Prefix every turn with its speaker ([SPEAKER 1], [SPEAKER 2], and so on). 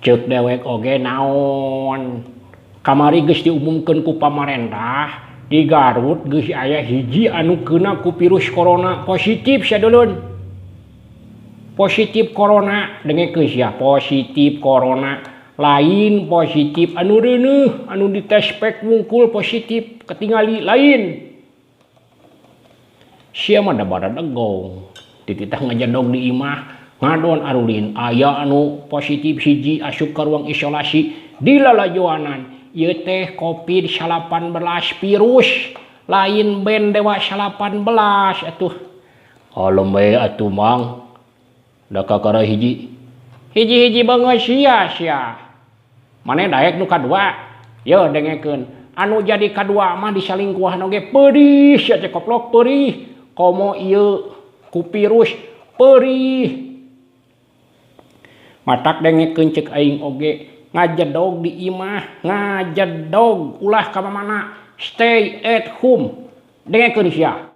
[SPEAKER 1] Ceuk dewek oge naon kamari geus diumumkeun ku pamarentah di Garut geus aya hiji anu keuna ku virus corona positif sadulun. Positif corona dengekeun sia positif corona lain positif anu reuneuh anu dites spek wungkul positif ketingali lain. Sia mah da badan egong tititah ngajadog di imah ngadon arulin aya anu positif hiji asup ka ruang isolasi di lalajoanan ieu teh COVID-19 virus lain ben dewa 18 atuh alem bae atuh mang da kakara hiji banget sia maneh daek nu kadua ye dengekeun anu jadi kadua mah disalingkuhan oge peurih sia teh koplok peurih komo ieu ku virus peurih matak dengekeun ceuk aing oge ngajedog di imah ngajedog ulah ka mana stay at home dengekeun sia.